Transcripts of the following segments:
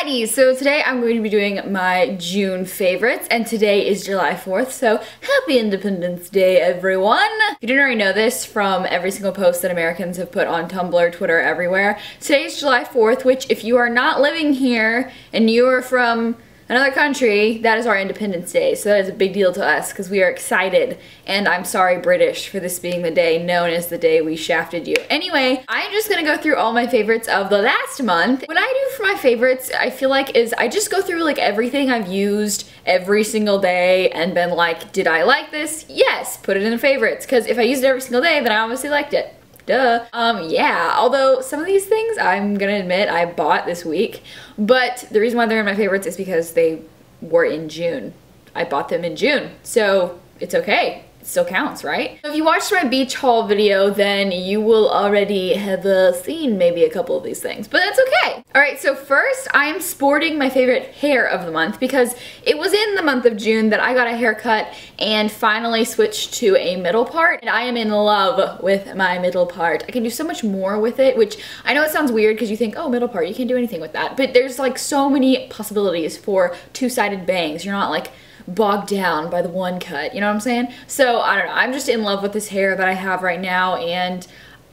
Alrighty, so today I'm going to be doing my June favorites, and today is July 4th, so happy Independence Day, everyone! If you didn't already know this from every single post that Americans have put on Tumblr, Twitter, everywhere, today is July 4th, which if you are not living here and you are from another country, that is our Independence Day, so that is a big deal to us because we are excited, and I'm sorry British for this being the day known as the day we shafted you. Anyway, I'm just gonna go through all my favorites of the last month. What I do for my favorites, I feel like, is I just go through like everything I've used every single day and been like, did I like this? Yes, put it in the favorites, because if I used it every single day, then I obviously liked it. Duh. Yeah, although some of these things I'm gonna admit I bought this week, but the reason why they're in my favorites is because they were in June. I bought them in June, so it's okay. It still counts, right? So if you watched my beach haul video, then you will already have seen maybe a couple of these things, but that's okay. All right, so first I am sporting my favorite hair of the month because it was in the month of June that I got a haircut and finally switched to a middle part, and I am in love with my middle part. I can do so much more with it, which I know it sounds weird because you think, oh, middle part, you can't do anything with that, but there's like so many possibilities for two-sided bangs. You're not like bogged down by the one cut, you know what I'm saying? So I don't know, I'm just in love with this hair that I have right now, and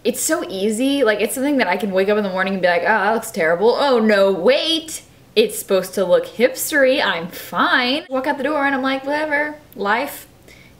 it's so easy. Like, it's something that I can wake up in the morning and be like, oh, that looks terrible. Oh no, wait, it's supposed to look hipstery. I'm fine. Walk out the door and I'm like, whatever, life,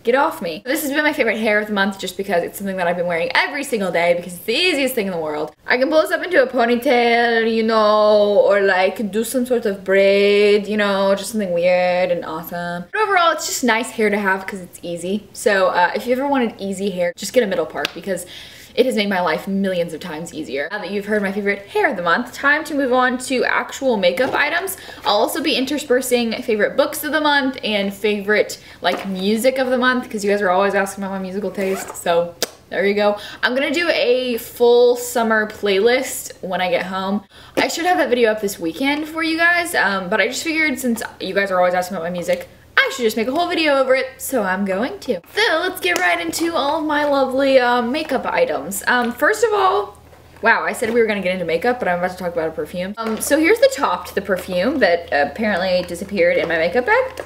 get off me. This has been my favorite hair of the month just because it's something that I've been wearing every single day because it's the easiest thing in the world. I can pull this up into a ponytail, you know, or like do some sort of braid, you know, just something weird and awesome. But overall, it's just nice hair to have because it's easy. So if you ever wanted easy hair, just get a middle part because it has made my life millions of times easier. Now that you've heard my favorite hair of the month, time to move on to actual makeup items. I'll also be interspersing favorite books of the month and favorite like music of the month because you guys are always asking about my musical taste, so there you go. I'm gonna do a full summer playlist when I get home. I should have that video up this weekend for you guys, but I just figured since you guys are always asking about my music, I should just make a whole video over it, so I'm going to. So let's get right into all of my lovely makeup items. First of all, wow, I said we were gonna get into makeup, but I'm about to talk about a perfume. So here's the top to the perfume that apparently disappeared in my makeup bag.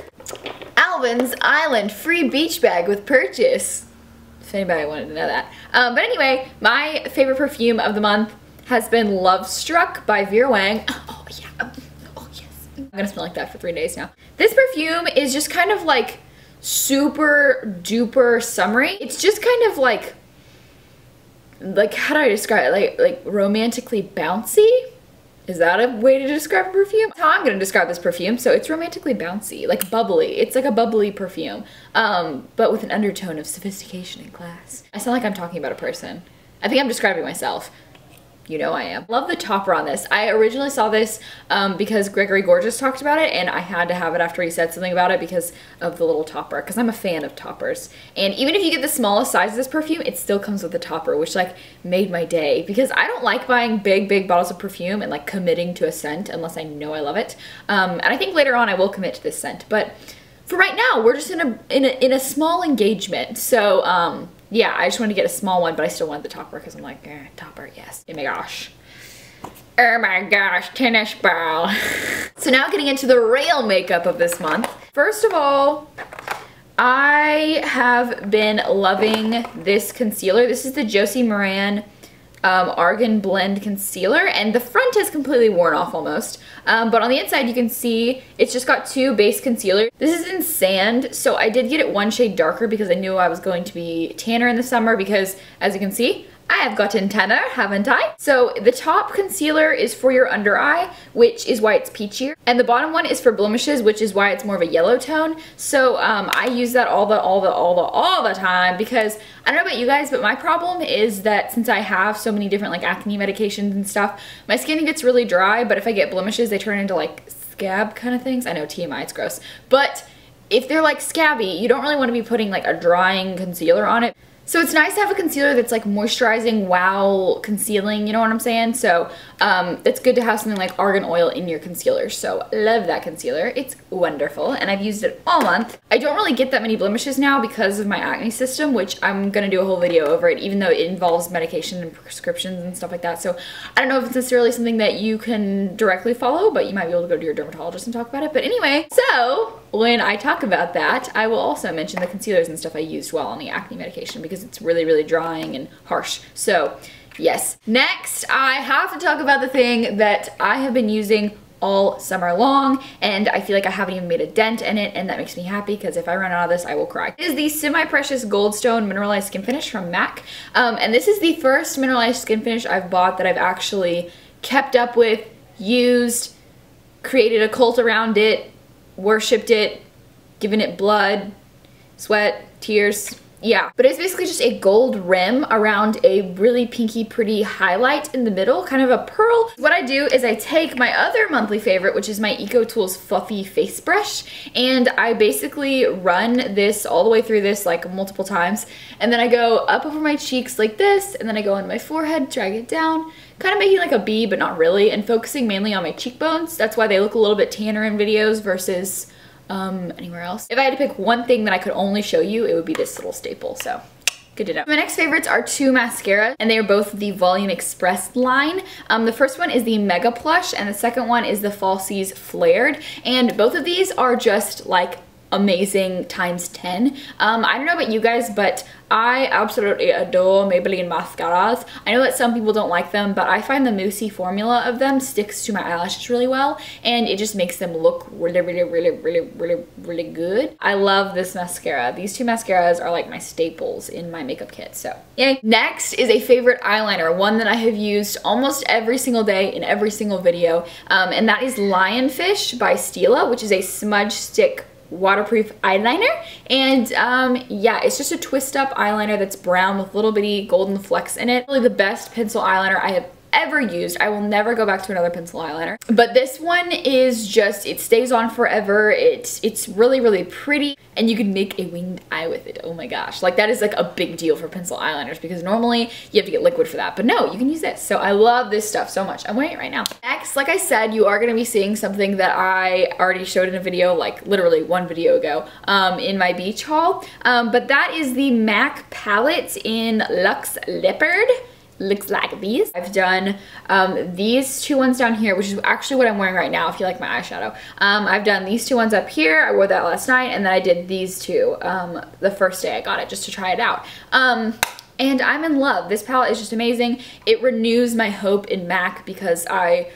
Alvin's Island free beach bag with purchase. If anybody wanted to know that. But anyway, my favorite perfume of the month has been Love Struck by Vera Wang. Oh yeah. I'm gonna smell like that for 3 days now. This perfume is just kind of like super duper summery. It's just kind of like how do I describe it? Like romantically bouncy? Is that a way to describe a perfume? That's how I'm gonna describe this perfume. So it's romantically bouncy, like bubbly. It's like a bubbly perfume, but with an undertone of sophistication and class. I sound like I'm talking about a person. I think I'm describing myself. You know I am. Love the topper on this. I originally saw this because Gregory Gorgeous talked about it, and I had to have it after he said something about it because of the little topper, because I'm a fan of toppers. And even if you get the smallest size of this perfume, it still comes with a topper, which like made my day, because I don't like buying big bottles of perfume and like committing to a scent unless I know I love it. And I think later on I will commit to this scent, but for right now, we're just in a small engagement. So yeah, I just wanted to get a small one, but I still wanted the topper because I'm like, topper, yes. Oh my gosh. Oh my gosh, tennis ball. So now getting into the real makeup of this month. First of all, I have been loving this concealer. This is the Josie Maran Arden Blend Concealer, and the front is completely worn off almost, but on the inside you can see it's just got two base concealers. This is in Sand, so I did get it one shade darker because I knew I was going to be tanner in the summer because, as you can see, I have gotten tanner, haven't I? So the top concealer is for your under eye, which is why it's peachier, and the bottom one is for blemishes, which is why it's more of a yellow tone. So I use that all the time because I don't know about you guys, but my problem is that since I have so many different like acne medications and stuff, my skin gets really dry, but if I get blemishes, they turn into like scab kind of things. I know, TMI, it's gross, but if they're like scabby, you don't really want to be putting like a drying concealer on it. So it's nice to have a concealer that's like moisturizing while concealing, you know what I'm saying? So it's good to have something like argan oil in your concealer. So love that concealer. It's wonderful and I've used it all month. I don't really get that many blemishes now because of my acne system, which I'm gonna do a whole video over it, even though it involves medication and prescriptions and stuff like that. So I don't know if it's necessarily something that you can directly follow, but you might be able to go to your dermatologist and talk about it. But anyway, so when I talk about that, I will also mention the concealers and stuff I used while on the acne medication because it's really, really drying and harsh. So yes. Next, I have to talk about the thing that I have been using all summer long, and I feel like I haven't even made a dent in it, and that makes me happy because if I run out of this, I will cry. It is the Semi-Precious Goldstone Mineralized Skin Finish from MAC, and this is the first mineralized skin finish I've bought that I've actually kept up with, used, created a cult around it, worshipped it, given it blood, sweat, tears. Yeah, but it's basically just a gold rim around a really pinky pretty highlight in the middle, kind of a pearl. What I do is I take my other monthly favorite, which is my EcoTools Fluffy Face Brush, and I basically run this all the way through this like multiple times, and then I go up over my cheeks like this, and then I go on my forehead, drag it down, kind of making like a B, but not really, and focusing mainly on my cheekbones. That's why they look a little bit tanner in videos versus anywhere else. If I had to pick one thing that I could only show you, it would be this little staple, so good to know. My next favorites are two mascaras, and they are both the Volume Express line. The first one is the Mega Plush, and the second one is the Falsies Flared, and both of these are just like amazing times 10. I don't know about you guys, but I absolutely adore Maybelline mascaras. I know that some people don't like them, but I find the moussey formula of them sticks to my eyelashes really well, and it just makes them look really, really, really, really, really, really good. I love this mascara. These two mascaras are like my staples in my makeup kit, so yay. Next is a favorite eyeliner, one that I have used almost every single day in every single video, and that is Lionfish by Stila, which is a smudge stick waterproof eyeliner, and yeah, it's just a twist up eyeliner that's brown with little bitty golden flecks in it. Really the best pencil eyeliner I have ever used. I will never go back to another pencil eyeliner, but this one is just, it stays on forever. It's really, really pretty, and you can make a winged eye with it. Oh my gosh, like that is like a big deal for pencil eyeliners because normally you have to get liquid for that, but no, you can use this. So I love this stuff so much. I'm wearing it right now. Next, like I said, you are going to be seeing something that I already showed in a video, like literally one video ago, in my beach haul, but that is the MAC palette in Luxe Leopard. Looks like these. I've done these two ones down here, which is actually what I'm wearing right now if you like my eyeshadow. I've done these two ones up here. I wore that last night, and then I did these two the first day I got it just to try it out. And I'm in love. This palette is just amazing. It renews my hope in MAC because I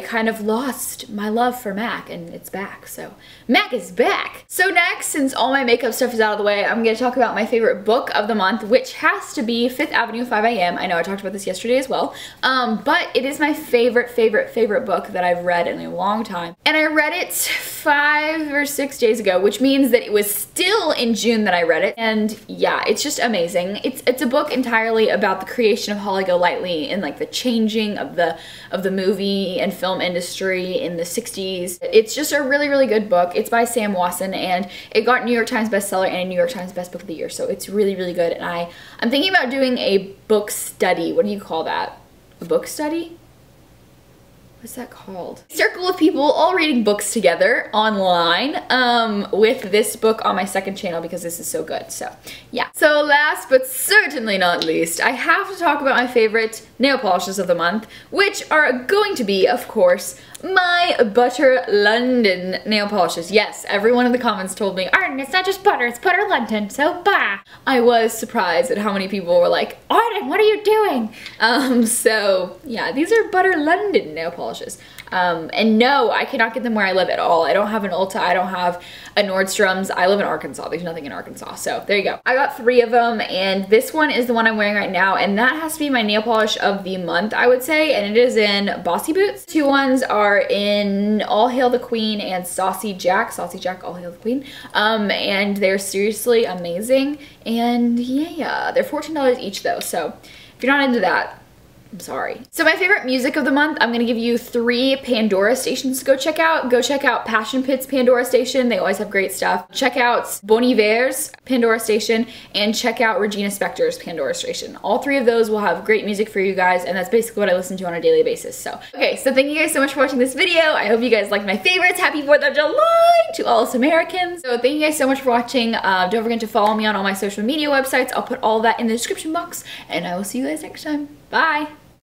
kind of lost my love for MAC, and it's back, so MAC is back. So next, since all my makeup stuff is out of the way, I'm gonna talk about my favorite book of the month, which has to be Fifth Avenue 5 AM. I know I talked about this yesterday as well, but it is my favorite book that I've read in a long time. And I read it 5 or 6 days ago, which means that it was still in June that I read it, and yeah, it's just amazing. It's a book entirely about the creation of Holly Golightly and like the changing of the movie and film industry in the 60s. It's just a really, really good book. It's by Sam Wasson, and it got New York Times bestseller and a New York Times Best Book of the Year, so it's really, really good. And I'm thinking about doing a book study. What do you call that? A book study? What's that called? Circle of people all reading books together online with this book on my second channel because this is so good. So yeah. So last but certainly not least, I have to talk about my favorite nail polishes of the month, which are going to be, of course, my Butter London nail polishes. Yes, everyone in the comments told me, Arden, it's not just butter, it's Butter London, so bah. I was surprised at how many people were like, Arden, what are you doing? So yeah, these are Butter London nail polishes. And no, I cannot get them where I live at all. I don't have an Ulta, I don't have a Nordstrom's. I live in Arkansas. There's nothing in Arkansas. So there you go. I got 3 of them, and this one is the one I'm wearing right now, and that has to be my nail polish of the month, I would say, and it is in Bossy Boots. 2 ones are in All Hail the Queen and Saucy Jack. Saucy Jack, All Hail the Queen. And they're seriously amazing, and yeah, they're $14 each though, so if you're not into that, I'm sorry. So my favorite music of the month, I'm gonna give you 3 Pandora stations to go check out. Go check out Passion Pit's Pandora station. They always have great stuff. Check out Bon Iver's Pandora station, and check out Regina Spektor's Pandora station. All 3 of those will have great music for you guys, and that's basically what I listen to on a daily basis. So, okay, so thank you guys so much for watching this video. I hope you guys liked my favorites. Happy 4th of July to all us Americans. So thank you guys so much for watching. Don't forget to follow me on all my social media websites. I'll put all that in the description box, and I will see you guys next time. Bye!